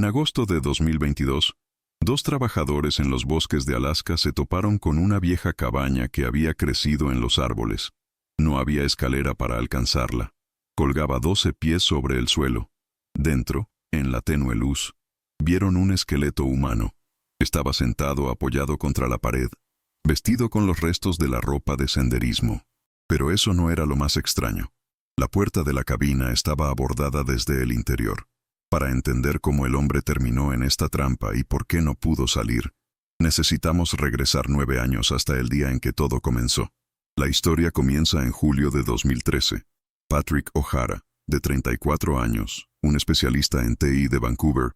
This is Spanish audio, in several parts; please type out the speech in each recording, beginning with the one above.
En agosto de 2022, dos trabajadores en los bosques de Alaska se toparon con una vieja cabaña que había crecido en los árboles. No había escalera para alcanzarla. Colgaba 12 pies sobre el suelo. Dentro, en la tenue luz, vieron un esqueleto humano. Estaba sentado apoyado contra la pared, vestido con los restos de la ropa de senderismo. Pero eso no era lo más extraño. La puerta de la cabina estaba abordada desde el interior. Para entender cómo el hombre terminó en esta trampa y por qué no pudo salir, necesitamos regresar 9 años hasta el día en que todo comenzó. La historia comienza en julio de 2013. Patrick O'Hara, de 34 años, un especialista en TI de Vancouver,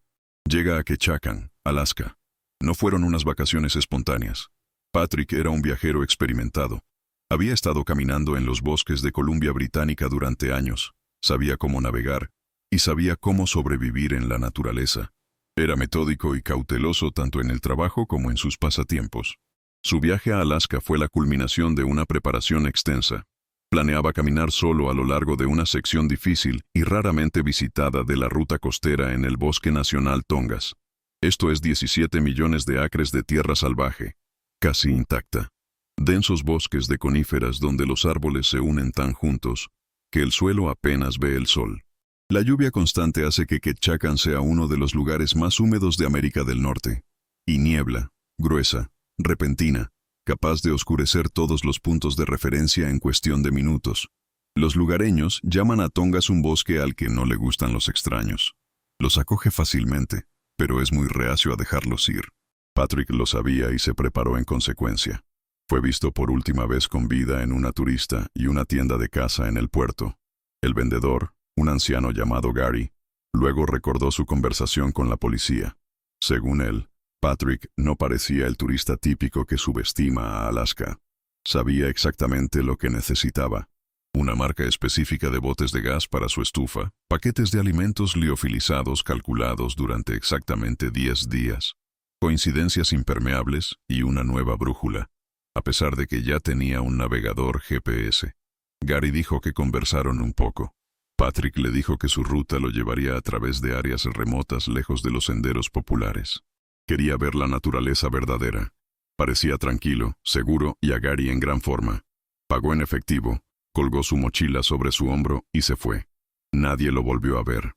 llega a Ketchikan, Alaska. No fueron unas vacaciones espontáneas. Patrick era un viajero experimentado. Había estado caminando en los bosques de Columbia Británica durante años. Sabía cómo navegar y sabía cómo sobrevivir en la naturaleza. Era metódico y cauteloso tanto en el trabajo como en sus pasatiempos. Su viaje a Alaska fue la culminación de una preparación extensa. Planeaba caminar solo a lo largo de una sección difícil y raramente visitada de la ruta costera en el Bosque Nacional Tongass. Esto es 17 millones de acres de tierra salvaje, casi intacta. Densos bosques de coníferas donde los árboles se unen tan juntos que el suelo apenas ve el sol. La lluvia constante hace que Ketchikan sea uno de los lugares más húmedos de América del Norte. Y niebla, gruesa, repentina, capaz de oscurecer todos los puntos de referencia en cuestión de minutos. Los lugareños llaman a Tongass un bosque al que no le gustan los extraños. Los acoge fácilmente, pero es muy reacio a dejarlos ir. Patrick lo sabía y se preparó en consecuencia. Fue visto por última vez con vida en una turista y una tienda de caza en el puerto. El vendedor, un anciano llamado Gary, luego recordó su conversación con la policía. Según él, Patrick no parecía el turista típico que subestima a Alaska. Sabía exactamente lo que necesitaba. Una marca específica de botes de gas para su estufa, paquetes de alimentos liofilizados calculados durante exactamente 10 días, coincidencias impermeables y una nueva brújula, a pesar de que ya tenía un navegador GPS. Gary dijo que conversaron un poco. Patrick le dijo que su ruta lo llevaría a través de áreas remotas lejos de los senderos populares. Quería ver la naturaleza verdadera. Parecía tranquilo, seguro y a Gary en gran forma. Pagó en efectivo, colgó su mochila sobre su hombro y se fue. Nadie lo volvió a ver.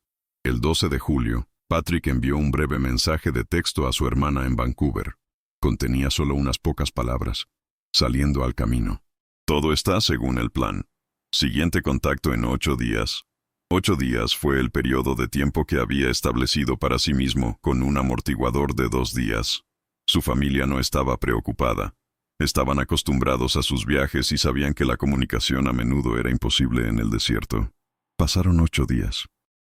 El 12 de julio, Patrick envió un breve mensaje de texto a su hermana en Vancouver. Contenía solo unas pocas palabras. Saliendo al camino. Todo está según el plan. Siguiente contacto en 8 días. 8 días fue el periodo de tiempo que había establecido para sí mismo con un amortiguador de 2 días. Su familia no estaba preocupada. Estaban acostumbrados a sus viajes y sabían que la comunicación a menudo era imposible en el desierto. Pasaron 8 días.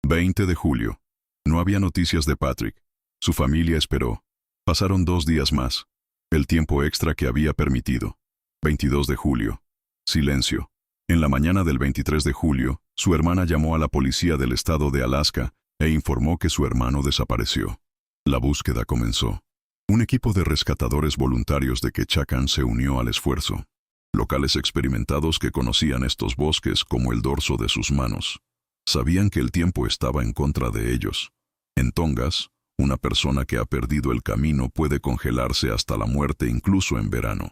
20 de julio. No había noticias de Patrick. Su familia esperó. Pasaron 2 días más. El tiempo extra que había permitido. 22 de julio. Silencio. En la mañana del 23 de julio, su hermana llamó a la policía del estado de Alaska e informó que su hermano desapareció. La búsqueda comenzó. Un equipo de rescatadores voluntarios de Ketchikan se unió al esfuerzo. Locales experimentados que conocían estos bosques como el dorso de sus manos. Sabían que el tiempo estaba en contra de ellos. En Tongass, una persona que ha perdido el camino puede congelarse hasta la muerte incluso en verano.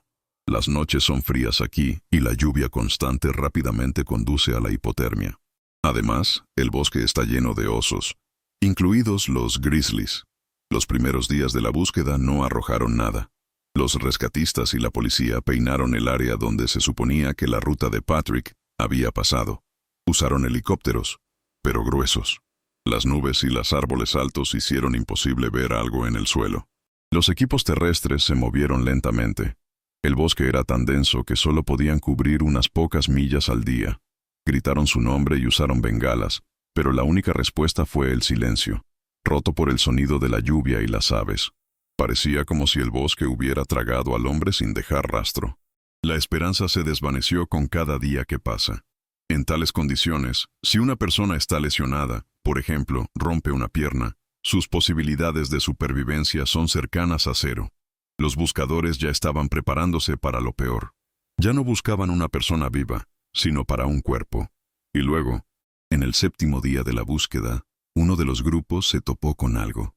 Las noches son frías aquí y la lluvia constante rápidamente conduce a la hipotermia. Además, el bosque está lleno de osos, incluidos los grizzlies. Los primeros días de la búsqueda no arrojaron nada. Los rescatistas y la policía peinaron el área donde se suponía que la ruta de Patrick había pasado. Usaron helicópteros, pero gruesos. Las nubes y los árboles altos hicieron imposible ver algo en el suelo. Los equipos terrestres se movieron lentamente. El bosque era tan denso que solo podían cubrir unas pocas millas al día. Gritaron su nombre y usaron bengalas, pero la única respuesta fue el silencio, roto por el sonido de la lluvia y las aves. Parecía como si el bosque hubiera tragado al hombre sin dejar rastro. La esperanza se desvaneció con cada día que pasa. En tales condiciones, si una persona está lesionada, por ejemplo, rompe una pierna, sus posibilidades de supervivencia son cercanas a cero. Los buscadores ya estaban preparándose para lo peor. Ya no buscaban una persona viva, sino para un cuerpo. Y luego, en el 7º día de la búsqueda, uno de los grupos se topó con algo.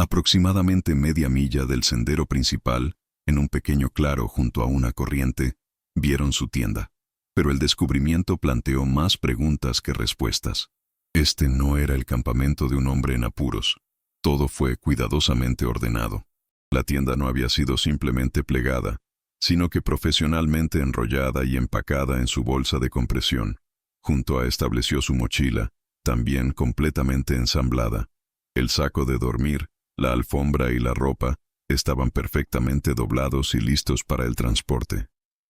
Aproximadamente media milla del sendero principal, en un pequeño claro junto a una corriente, vieron su tienda. Pero el descubrimiento planteó más preguntas que respuestas. Este no era el campamento de un hombre en apuros. Todo fue cuidadosamente ordenado. La tienda no había sido simplemente plegada, sino que profesionalmente enrollada y empacada en su bolsa de compresión. Junto a estableció su mochila, también completamente ensamblada. El saco de dormir, la alfombra y la ropa estaban perfectamente doblados y listos para el transporte.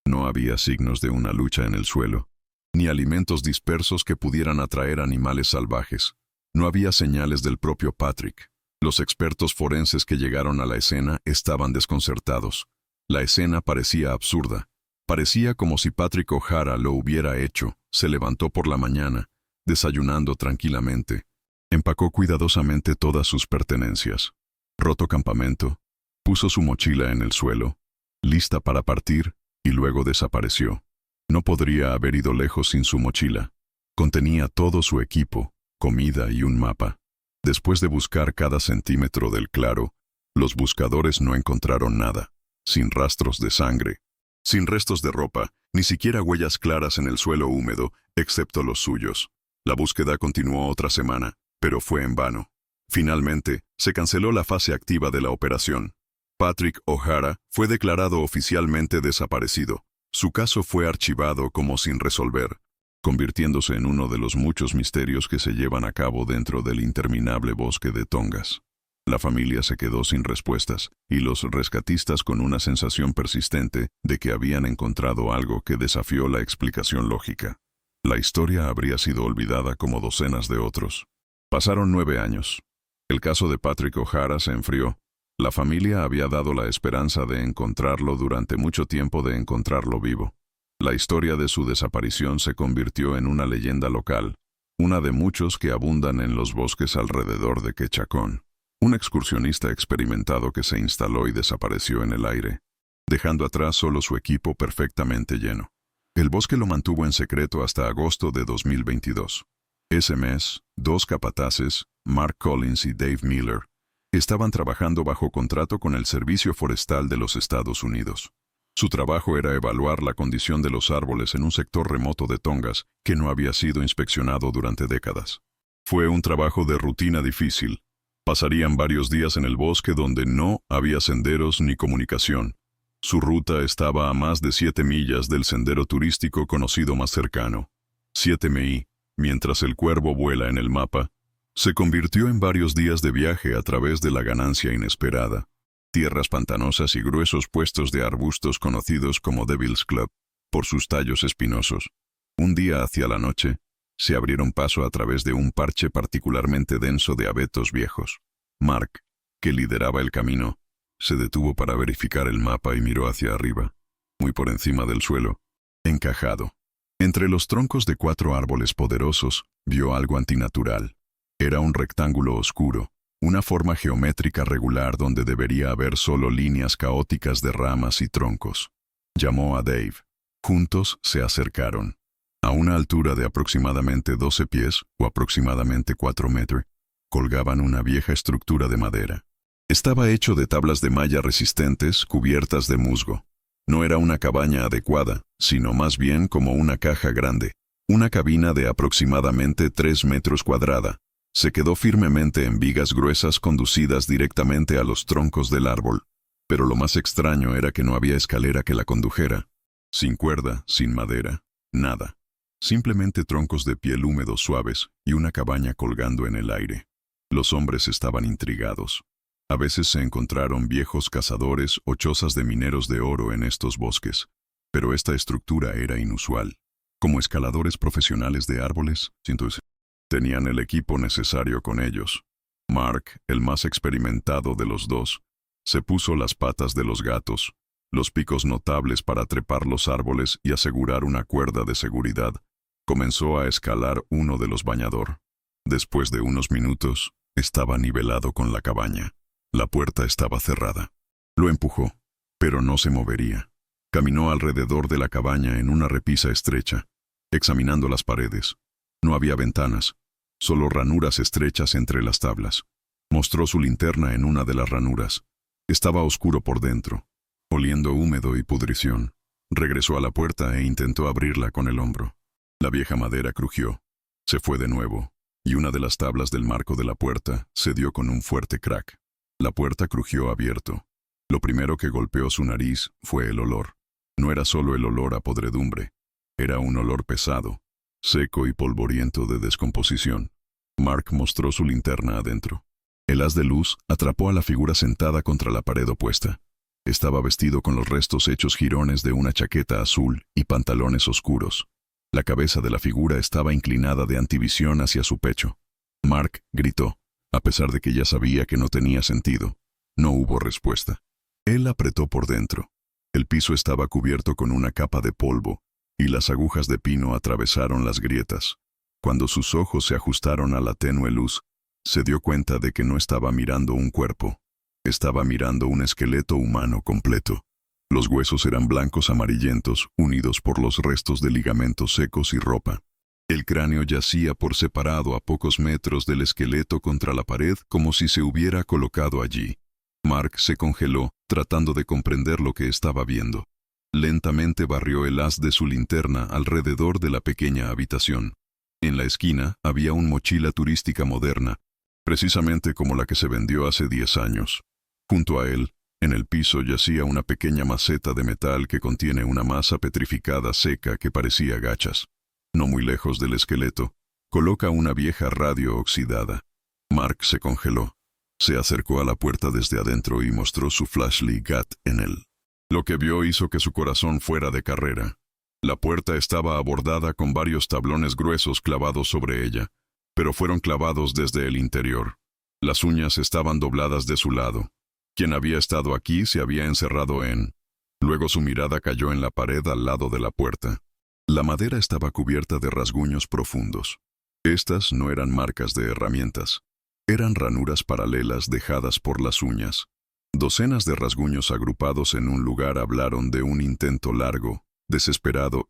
No había signos de una lucha en el suelo, ni alimentos dispersos que pudieran atraer animales salvajes. No había señales del propio Patrick. Los expertos forenses que llegaron a la escena estaban desconcertados. La escena parecía absurda. Parecía como si Patrick O'Hara lo hubiera hecho. Se levantó por la mañana, desayunando tranquilamente. Empacó cuidadosamente todas sus pertenencias. Roto campamento, puso su mochila en el suelo, lista para partir, y luego desapareció. No podría haber ido lejos sin su mochila. Contenía todo su equipo, comida y un mapa. Después de buscar cada centímetro del claro, los buscadores no encontraron nada, sin rastros de sangre, sin restos de ropa, ni siquiera huellas claras en el suelo húmedo, excepto los suyos. La búsqueda continuó otra semana, pero fue en vano. Finalmente, se canceló la fase activa de la operación. Patrick O'Hara fue declarado oficialmente desaparecido. Su caso fue archivado como sin resolver, convirtiéndose en uno de los muchos misterios que se llevan a cabo dentro del interminable bosque de Tongass. La familia se quedó sin respuestas, y los rescatistas con una sensación persistente de que habían encontrado algo que desafió la explicación lógica. La historia habría sido olvidada como docenas de otros. Pasaron 9 años. El caso de Patrick O'Hara se enfrió. La familia había dado la esperanza de encontrarlo durante mucho tiempo, de encontrarlo vivo. La historia de su desaparición se convirtió en una leyenda local, una de muchos que abundan en los bosques alrededor de Ketchikan. Un excursionista experimentado que se instaló y desapareció en el aire, dejando atrás solo su equipo perfectamente lleno. El bosque lo mantuvo en secreto hasta agosto de 2022. Ese mes, 2 capataces, Mark Collins y Dave Miller, estaban trabajando bajo contrato con el Servicio Forestal de los Estados Unidos. Su trabajo era evaluar la condición de los árboles en un sector remoto de Tongass que no había sido inspeccionado durante décadas. Fue un trabajo de rutina difícil. Pasarían varios días en el bosque donde no había senderos ni comunicación. Su ruta estaba a más de 7 millas del sendero turístico conocido más cercano. 7 mi, mientras el cuervo vuela en el mapa, se convirtió en varios días de viaje a través de la ganancia inesperada. Tierras pantanosas y gruesos puestos de arbustos conocidos como Devil's Club, por sus tallos espinosos. Un día hacia la noche, se abrieron paso a través de un parche particularmente denso de abetos viejos. Mark, que lideraba el camino, se detuvo para verificar el mapa y miró hacia arriba, muy por encima del suelo, encajado. Entre los troncos de 4 árboles poderosos, vio algo antinatural. Era un rectángulo oscuro, una forma geométrica regular donde debería haber solo líneas caóticas de ramas y troncos. Llamó a Dave. Juntos se acercaron. A una altura de aproximadamente 12 pies, o aproximadamente 4 metros, colgaban una vieja estructura de madera. Estaba hecho de tablas de malla resistentes cubiertas de musgo. No era una cabaña adecuada, sino más bien como una caja grande. Una cabina de aproximadamente 3 metros cuadrada. Se quedó firmemente en vigas gruesas conducidas directamente a los troncos del árbol. Pero lo más extraño era que no había escalera que la condujera. Sin cuerda, sin madera, nada. Simplemente troncos de piel húmedos suaves y una cabaña colgando en el aire. Los hombres estaban intrigados. A veces se encontraron viejos cazadores o chozas de mineros de oro en estos bosques, pero esta estructura era inusual. Como escaladores profesionales de árboles, tenían el equipo necesario con ellos. Mark, el más experimentado de los dos, se puso las patas de los gatos, los picos notables para trepar los árboles y asegurar una cuerda de seguridad. Comenzó a escalar uno de los bañador. Después de unos minutos, estaba nivelado con la cabaña. La puerta estaba cerrada. Lo empujó, pero no se movería. Caminó alrededor de la cabaña en una repisa estrecha, examinando las paredes. No había ventanas, solo ranuras estrechas entre las tablas. Mostró su linterna en una de las ranuras. Estaba oscuro por dentro, oliendo húmedo y pudrición. Regresó a la puerta e intentó abrirla con el hombro. La vieja madera crujió. Se fue de nuevo, y una de las tablas del marco de la puerta se dio con un fuerte crack. La puerta crujió abierto. Lo primero que golpeó su nariz fue el olor. No era solo el olor a podredumbre. Era un olor pesado, seco y polvoriento de descomposición. Mark mostró su linterna adentro. El haz de luz atrapó a la figura sentada contra la pared opuesta. Estaba vestido con los restos hechos jirones de una chaqueta azul y pantalones oscuros. La cabeza de la figura estaba inclinada de antivisión hacia su pecho. Mark gritó, a pesar de que ya sabía que no tenía sentido. No hubo respuesta. Él apretó por dentro. El piso estaba cubierto con una capa de polvo, y las agujas de pino atravesaron las grietas. Cuando sus ojos se ajustaron a la tenue luz, se dio cuenta de que no estaba mirando un cuerpo. Estaba mirando un esqueleto humano completo. Los huesos eran blancos amarillentos, unidos por los restos de ligamentos secos y ropa. El cráneo yacía por separado a pocos metros del esqueleto contra la pared como si se hubiera colocado allí. Mark se congeló, tratando de comprender lo que estaba viendo. Lentamente barrió el haz de su linterna alrededor de la pequeña habitación. En la esquina había una mochila turística moderna, precisamente como la que se vendió hace 10 años. Junto a él, en el piso yacía una pequeña maceta de metal que contiene una masa petrificada seca que parecía gachas. No muy lejos del esqueleto, coloca una vieja radio oxidada. Mark se congeló. Se acercó a la puerta desde adentro y mostró su flashlight en él. Lo que vio hizo que su corazón fuera de carrera. La puerta estaba abordada con varios tablones gruesos clavados sobre ella, pero fueron clavados desde el interior. Las uñas estaban dobladas de su lado. Quien había estado aquí se había encerrado en... Luego su mirada cayó en la pared al lado de la puerta. La madera estaba cubierta de rasguños profundos. Estas no eran marcas de herramientas. Eran ranuras paralelas dejadas por las uñas. Docenas de rasguños agrupados en un lugar hablaron de un intento largo, desesperado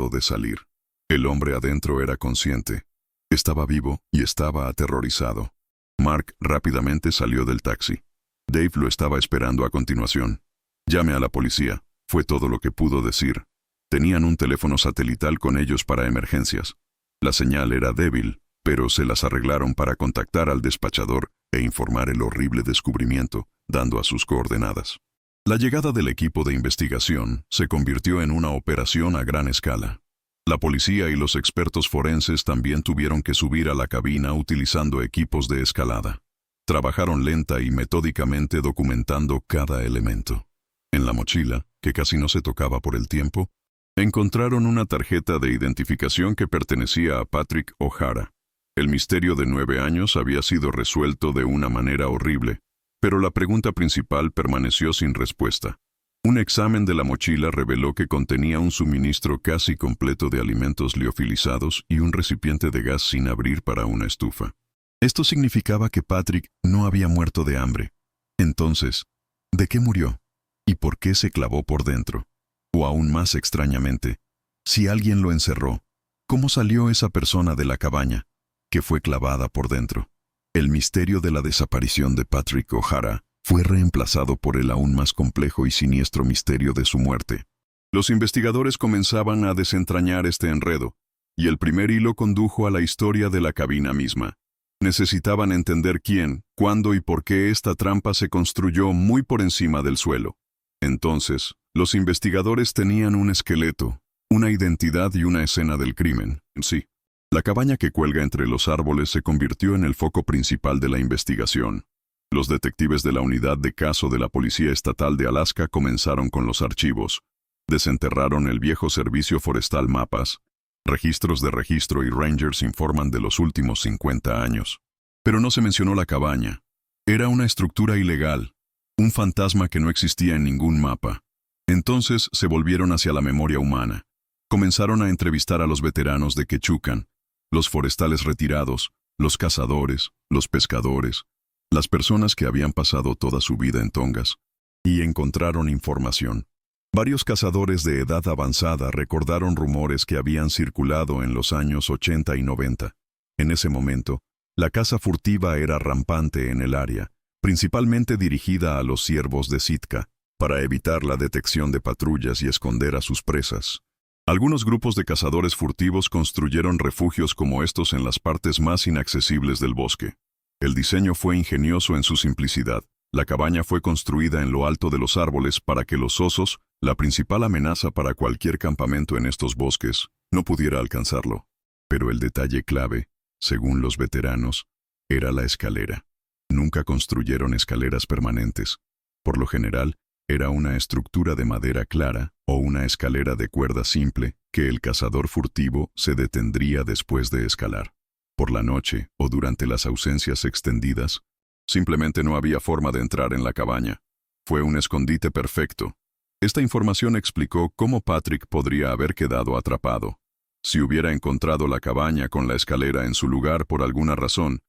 de salir. El hombre adentro era consciente. Estaba vivo y estaba aterrorizado. Mark rápidamente salió del taxi. Dave lo estaba esperando a continuación. «Llame a la policía», fue todo lo que pudo decir. Tenían un teléfono satelital con ellos para emergencias. La señal era débil, pero se las arreglaron para contactar al despachador e informar el horrible descubrimiento, dando a sus coordenadas. La llegada del equipo de investigación se convirtió en una operación a gran escala. La policía y los expertos forenses también tuvieron que subir a la cabina utilizando equipos de escalada. Trabajaron lenta y metódicamente documentando cada elemento. En la mochila, que casi no se tocaba por el tiempo, encontraron una tarjeta de identificación que pertenecía a Patrick O'Hara. El misterio de 9 años había sido resuelto de una manera horrible, pero la pregunta principal permaneció sin respuesta. Un examen de la mochila reveló que contenía un suministro casi completo de alimentos liofilizados y un recipiente de gas sin abrir para una estufa. Esto significaba que Patrick no había muerto de hambre. Entonces, ¿de qué murió? ¿Y por qué se clavó por dentro? O aún más extrañamente, si alguien lo encerró, ¿cómo salió esa persona de la cabaña, que fue clavada por dentro? El misterio de la desaparición de Patrick O'Hara fue reemplazado por el aún más complejo y siniestro misterio de su muerte. Los investigadores comenzaban a desentrañar este enredo, y el primer hilo condujo a la historia de la cabina misma. Necesitaban entender quién, cuándo y por qué esta trampa se construyó muy por encima del suelo. Entonces, los investigadores tenían un esqueleto, una identidad y una escena del crimen en sí. La cabaña que cuelga entre los árboles se convirtió en el foco principal de la investigación. Los detectives de la unidad de caso de la Policía Estatal de Alaska comenzaron con los archivos. Desenterraron el viejo servicio forestal mapas. Registros de registro y rangers informan de los últimos 50 años. Pero no se mencionó la cabaña. Era una estructura ilegal, un fantasma que no existía en ningún mapa. Entonces se volvieron hacia la memoria humana. Comenzaron a entrevistar a los veteranos de Ketchikan, los forestales retirados, los cazadores, los pescadores, las personas que habían pasado toda su vida en Tongas, y encontraron información. Varios cazadores de edad avanzada recordaron rumores que habían circulado en los años 80 y 90. En ese momento, La caza furtiva era rampante en el área, principalmente dirigida a los ciervos de Sitka, para evitar la detección de patrullas y esconder a sus presas. Algunos grupos de cazadores furtivos construyeron refugios como estos en las partes más inaccesibles del bosque. El diseño fue ingenioso en su simplicidad. La cabaña fue construida en lo alto de los árboles para que los osos, la principal amenaza para cualquier campamento en estos bosques, no pudiera alcanzarlo. Pero el detalle clave, según los veteranos, era la escalera. Nunca construyeron escaleras permanentes. Por lo general, era una estructura de madera clara o una escalera de cuerda simple que el cazador furtivo se detendría después de escalar. Por la noche o durante las ausencias extendidas, simplemente no había forma de entrar en la cabaña. Fue un escondite perfecto. Esta información explicó cómo Patrick podría haber quedado atrapado. Si hubiera encontrado la cabaña con la escalera en su lugar por alguna razón,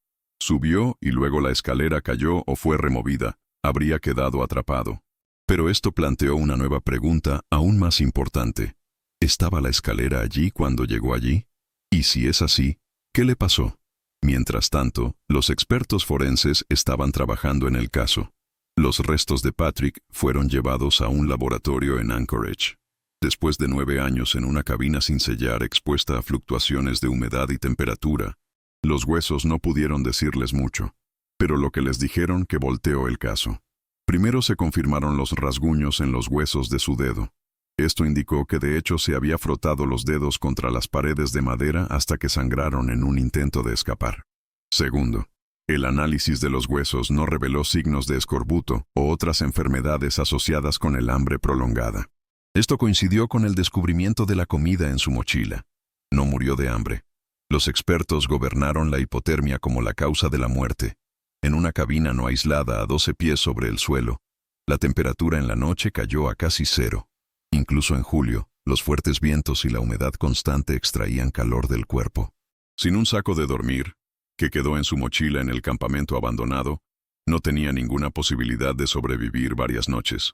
subió y luego la escalera cayó o fue removida, habría quedado atrapado. Pero esto planteó una nueva pregunta aún más importante. ¿Estaba la escalera allí cuando llegó allí? Y si es así, ¿qué le pasó? Mientras tanto, los expertos forenses estaban trabajando en el caso. Los restos de Patrick fueron llevados a un laboratorio en Anchorage. Después de 9 años en una cabina sin sellar expuesta a fluctuaciones de humedad y temperatura, los huesos no pudieron decirles mucho, pero lo que les dijeron que volteó el caso. Primero se confirmaron los rasguños en los huesos de su dedo. Esto indicó que de hecho se había frotado los dedos contra las paredes de madera hasta que sangraron en un intento de escapar. Segundo, el análisis de los huesos no reveló signos de escorbuto o otras enfermedades asociadas con el hambre prolongada. Esto coincidió con el descubrimiento de la comida en su mochila. No murió de hambre. Los expertos gobernaron la hipotermia como la causa de la muerte. En una cabina no aislada a 12 pies sobre el suelo, la temperatura en la noche cayó a casi 0. Incluso en julio, los fuertes vientos y la humedad constante extraían calor del cuerpo. Sin un saco de dormir, que quedó en su mochila en el campamento abandonado, no tenía ninguna posibilidad de sobrevivir varias noches.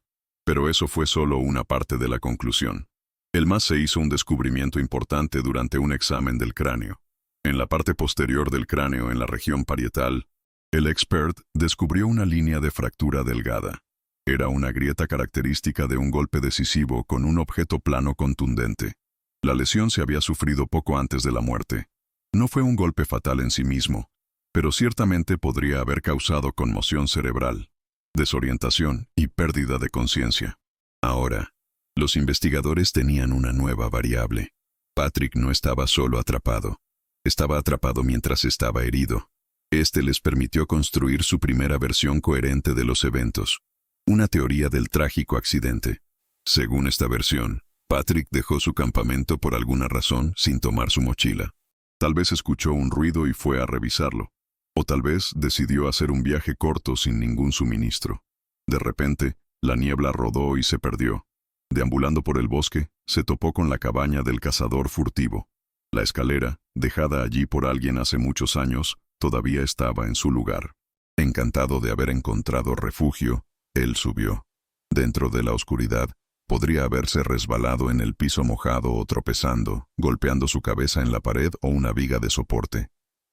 Pero eso fue solo una parte de la conclusión. El MAS se hizo un descubrimiento importante durante un examen del cráneo. En la parte posterior del cráneo, en la región parietal, el expert descubrió una línea de fractura delgada. Era una grieta característica de un golpe decisivo con un objeto plano contundente. La lesión se había sufrido poco antes de la muerte. No fue un golpe fatal en sí mismo, pero ciertamente podría haber causado conmoción cerebral, desorientación y pérdida de conciencia. Ahora, los investigadores tenían una nueva variable. Patrick no estaba solo atrapado. Estaba atrapado mientras estaba herido. Este les permitió construir su primera versión coherente de los eventos. Una teoría del trágico accidente. Según esta versión, Patrick dejó su campamento por alguna razón sin tomar su mochila. Tal vez escuchó un ruido y fue a revisarlo. O tal vez decidió hacer un viaje corto sin ningún suministro. De repente, la niebla rodó y se perdió. Deambulando por el bosque, se topó con la cabaña del cazador furtivo. La escalera, dejada allí por alguien hace muchos años, todavía estaba en su lugar. Encantado de haber encontrado refugio, él subió. Dentro de la oscuridad, podría haberse resbalado en el piso mojado o tropezando, golpeando su cabeza en la pared o una viga de soporte.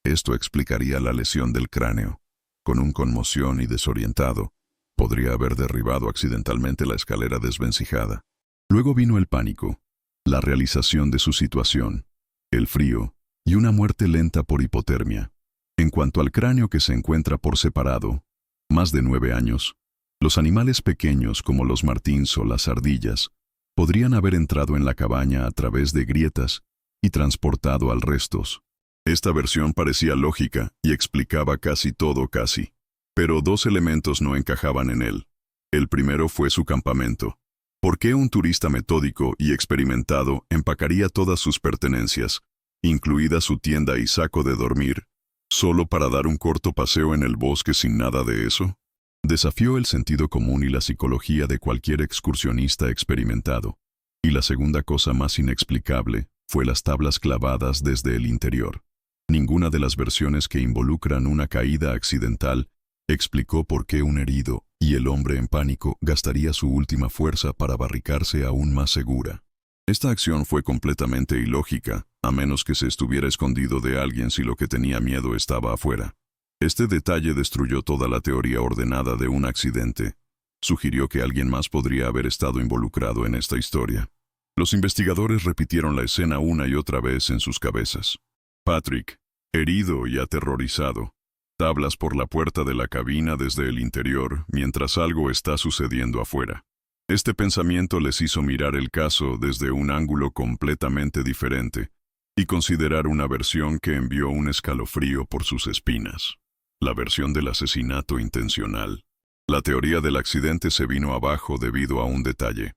Esto explicaría la lesión del cráneo. Con un conmoción y desorientado, podría haber derribado accidentalmente la escalera desvencijada. Luego vino el pánico, la realización de su situación, el frío y una muerte lenta por hipotermia. En cuanto al cráneo que se encuentra por separado, más de 9 años, los animales pequeños como los martins o las ardillas podrían haber entrado en la cabaña a través de grietas y transportado al restos. Esta versión parecía lógica y explicaba casi todo casi. Pero 2 elementos no encajaban en él. El primero fue su campamento. ¿Por qué un turista metódico y experimentado empacaría todas sus pertenencias, incluida su tienda y saco de dormir, solo para dar un corto paseo en el bosque sin nada de eso? Desafió el sentido común y la psicología de cualquier excursionista experimentado. Y la segunda cosa más inexplicable fue las tablas clavadas desde el interior. Ninguna de las versiones que involucran una caída accidental explicó por qué un herido y el hombre en pánico gastaría su última fuerza para barricarse aún más segura. Esta acción fue completamente ilógica, a menos que se estuviera escondido de alguien si lo que tenía miedo estaba afuera. Este detalle destruyó toda la teoría ordenada de un accidente. Sugirió que alguien más podría haber estado involucrado en esta historia. Los investigadores repitieron la escena una y otra vez en sus cabezas. Patrick, herido y aterrorizado, tablas por la puerta de la cabina desde el interior mientras algo está sucediendo afuera. Este pensamiento les hizo mirar el caso desde un ángulo completamente diferente y considerar una versión que envió un escalofrío por sus espinas. La versión del asesinato intencional. La teoría del accidente se vino abajo debido a un detalle.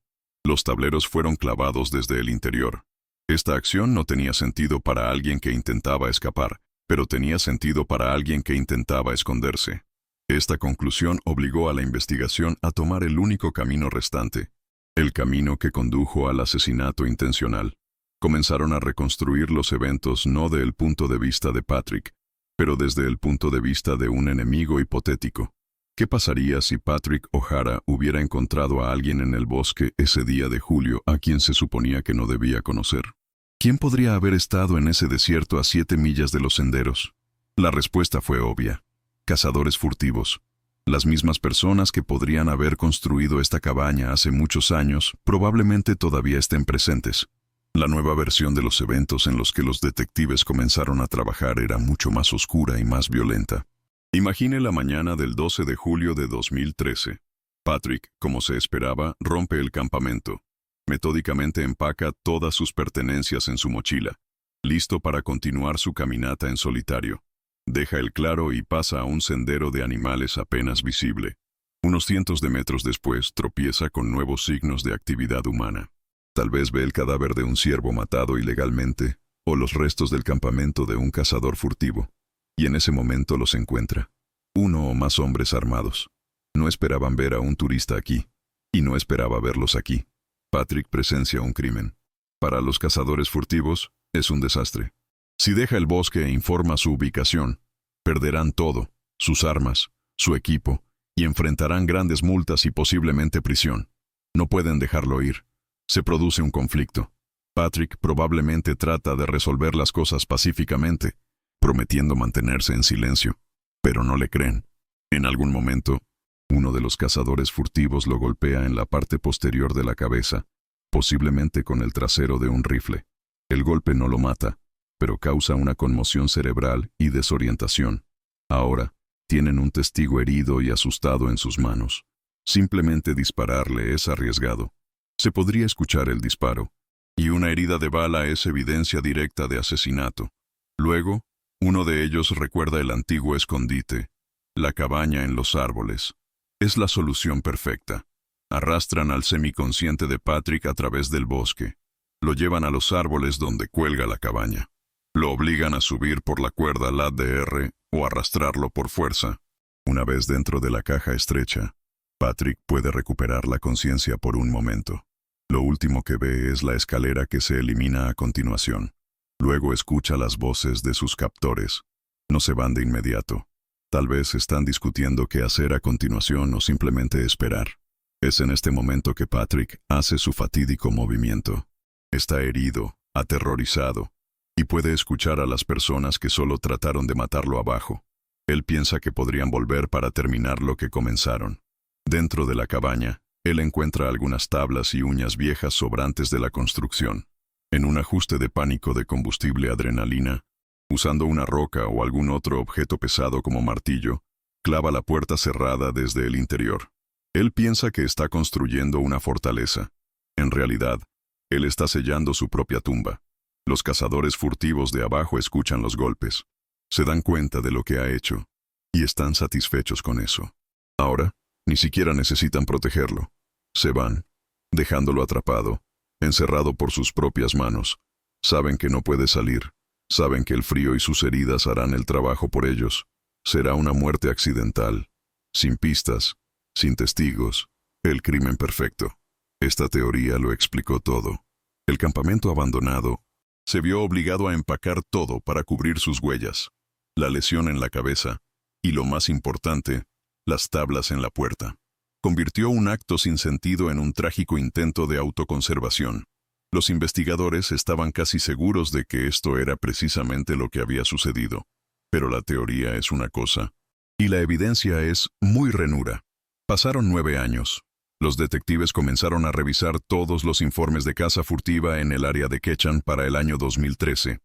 Los tableros fueron clavados desde el interior. Esta acción no tenía sentido para alguien que intentaba escapar, pero tenía sentido para alguien que intentaba esconderse. Esta conclusión obligó a la investigación a tomar el único camino restante, el camino que condujo al asesinato intencional. Comenzaron a reconstruir los eventos no desde el punto de vista de Patrick, pero desde el punto de vista de un enemigo hipotético. ¿Qué pasaría si Patrick O'Hara hubiera encontrado a alguien en el bosque ese día de julio a quien se suponía que no debía conocer? ¿Quién podría haber estado en ese desierto a 7 millas de los senderos? La respuesta fue obvia. Cazadores furtivos. Las mismas personas que podrían haber construido esta cabaña hace muchos años probablemente todavía estén presentes. La nueva versión de los eventos en los que los detectives comenzaron a trabajar era mucho más oscura y más violenta. Imagine la mañana del 12 de julio de 2013. Patrick, como se esperaba, rompe el campamento. Metódicamente empaca todas sus pertenencias en su mochila, listo para continuar su caminata en solitario. Deja el claro y pasa a un sendero de animales apenas visible. Unos cientos de metros después, tropieza con nuevos signos de actividad humana. Tal vez ve el cadáver de un ciervo matado ilegalmente, o los restos del campamento de un cazador furtivo. Y en ese momento los encuentra. Uno o más hombres armados. No esperaban ver a un turista aquí, y no esperaba verlos aquí. Patrick presencia un crimen. Para los cazadores furtivos, es un desastre. Si deja el bosque e informa su ubicación, perderán todo, sus armas, su equipo, y enfrentarán grandes multas y posiblemente prisión. No pueden dejarlo ir. Se produce un conflicto. Patrick probablemente trata de resolver las cosas pacíficamente, prometiendo mantenerse en silencio, pero no le creen. En algún momento, uno de los cazadores furtivos lo golpea en la parte posterior de la cabeza, posiblemente con el trasero de un rifle. El golpe no lo mata, pero causa una conmoción cerebral y desorientación. Ahora, tienen un testigo herido y asustado en sus manos. Simplemente dispararle es arriesgado. Se podría escuchar el disparo, y una herida de bala es evidencia directa de asesinato. Luego, uno de ellos recuerda el antiguo escondite, la cabaña en los árboles. Es la solución perfecta. Arrastran al semiconsciente de Patrick a través del bosque. Lo llevan a los árboles donde cuelga la cabaña. Lo obligan a subir por la cuerda LADR o arrastrarlo por fuerza. Una vez dentro de la caja estrecha, Patrick puede recuperar la conciencia por un momento. Lo último que ve es la escalera que se elimina a continuación. Luego escucha las voces de sus captores. No se van de inmediato. Tal vez están discutiendo qué hacer a continuación o simplemente esperar. Es en este momento que Patrick hace su fatídico movimiento. Está herido, aterrorizado, y puede escuchar a las personas que solo trataron de matarlo abajo. Él piensa que podrían volver para terminar lo que comenzaron. Dentro de la cabaña, él encuentra algunas tablas y uñas viejas sobrantes de la construcción. En un ajuste de pánico de combustible adrenalina, usando una roca o algún otro objeto pesado como martillo, clava la puerta cerrada desde el interior. Él piensa que está construyendo una fortaleza. En realidad, él está sellando su propia tumba. Los cazadores furtivos de abajo escuchan los golpes. Se dan cuenta de lo que ha hecho, y están satisfechos con eso. Ahora, ni siquiera necesitan protegerlo. Se van, dejándolo atrapado, encerrado por sus propias manos. Saben que no puede salir. Saben que el frío y sus heridas harán el trabajo por ellos. Será una muerte accidental, sin pistas, sin testigos, el crimen perfecto. Esta teoría lo explicó todo. El campamento abandonado se vio obligado a empacar todo para cubrir sus huellas, la lesión en la cabeza y, lo más importante, las tablas en la puerta. Convirtió un acto sin sentido en un trágico intento de autoconservación. Los investigadores estaban casi seguros de que esto era precisamente lo que había sucedido. Pero la teoría es una cosa, y la evidencia es muy renura. Pasaron 9 años. Los detectives comenzaron a revisar todos los informes de caza furtiva en el área de Ketchum para el año 2013.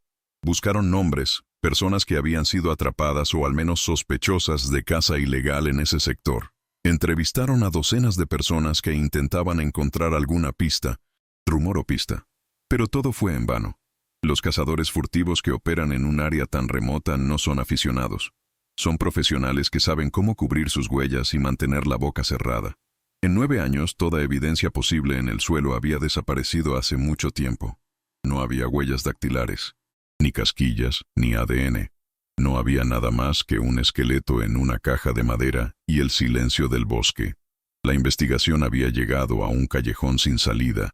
Buscaron nombres, personas que habían sido atrapadas o al menos sospechosas de caza ilegal en ese sector. Entrevistaron a docenas de personas que intentaban encontrar alguna pista, rumor o pista. Pero todo fue en vano. Los cazadores furtivos que operan en un área tan remota no son aficionados. Son profesionales que saben cómo cubrir sus huellas y mantener la boca cerrada. En 9 años, toda evidencia posible en el suelo había desaparecido hace mucho tiempo. No había huellas dactilares, ni casquillas, ni ADN. No había nada más que un esqueleto en una caja de madera y el silencio del bosque. La investigación había llegado a un callejón sin salida.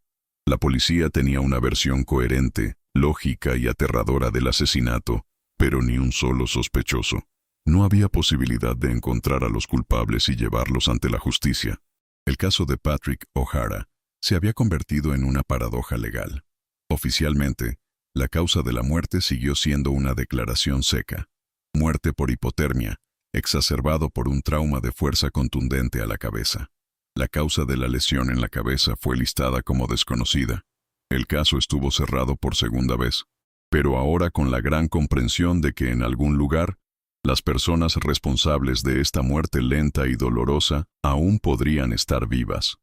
La policía tenía una versión coherente, lógica y aterradora del asesinato, pero ni un solo sospechoso. No había posibilidad de encontrar a los culpables y llevarlos ante la justicia. El caso de Patrick O'Hara se había convertido en una paradoja legal. Oficialmente, la causa de la muerte siguió siendo una declaración seca. Muerte por hipotermia, exacerbado por un trauma de fuerza contundente a la cabeza. La causa de la lesión en la cabeza fue listada como desconocida. El caso estuvo cerrado por segunda vez, pero ahora con la gran comprensión de que en algún lugar, las personas responsables de esta muerte lenta y dolorosa aún podrían estar vivas.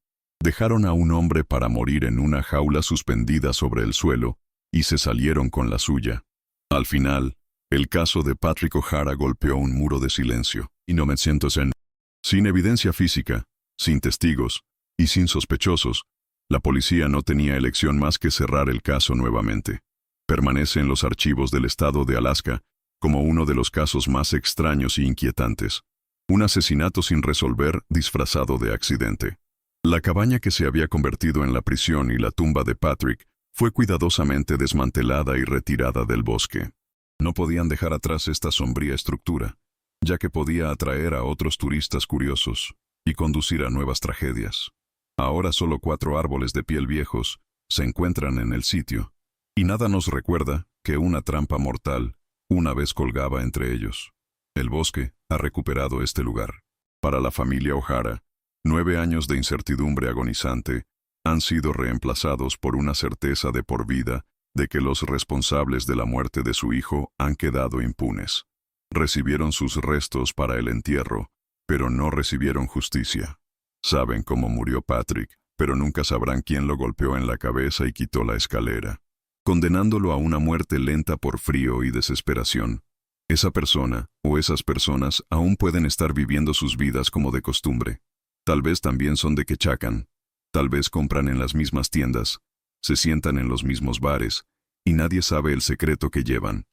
Dejaron a un hombre para morir en una jaula suspendida sobre el suelo y se salieron con la suya. Al final, el caso de Patrick O'Hara golpeó un muro de silencio, y no me siento sin evidencia física, sin testigos y sin sospechosos. La policía no tenía elección más que cerrar el caso nuevamente. Permanece en los archivos del estado de Alaska como uno de los casos más extraños e inquietantes. Un asesinato sin resolver disfrazado de accidente. La cabaña que se había convertido en la prisión y la tumba de Patrick fue cuidadosamente desmantelada y retirada del bosque. No podían dejar atrás esta sombría estructura, ya que podía atraer a otros turistas curiosos y conducir a nuevas tragedias. Ahora solo 4 árboles de piel viejos se encuentran en el sitio, y nada nos recuerda que una trampa mortal una vez colgaba entre ellos. El bosque ha recuperado este lugar. Para la familia O'Hara, 9 años de incertidumbre agonizante han sido reemplazados por una certeza de por vida de que los responsables de la muerte de su hijo han quedado impunes. Recibieron sus restos para el entierro, pero no recibieron justicia. Saben cómo murió Patrick, pero nunca sabrán quién lo golpeó en la cabeza y quitó la escalera, condenándolo a una muerte lenta por frío y desesperación. Esa persona, o esas personas, aún pueden estar viviendo sus vidas como de costumbre. Tal vez también son de Ketchikan. Tal vez compran en las mismas tiendas, se sientan en los mismos bares, y nadie sabe el secreto que llevan.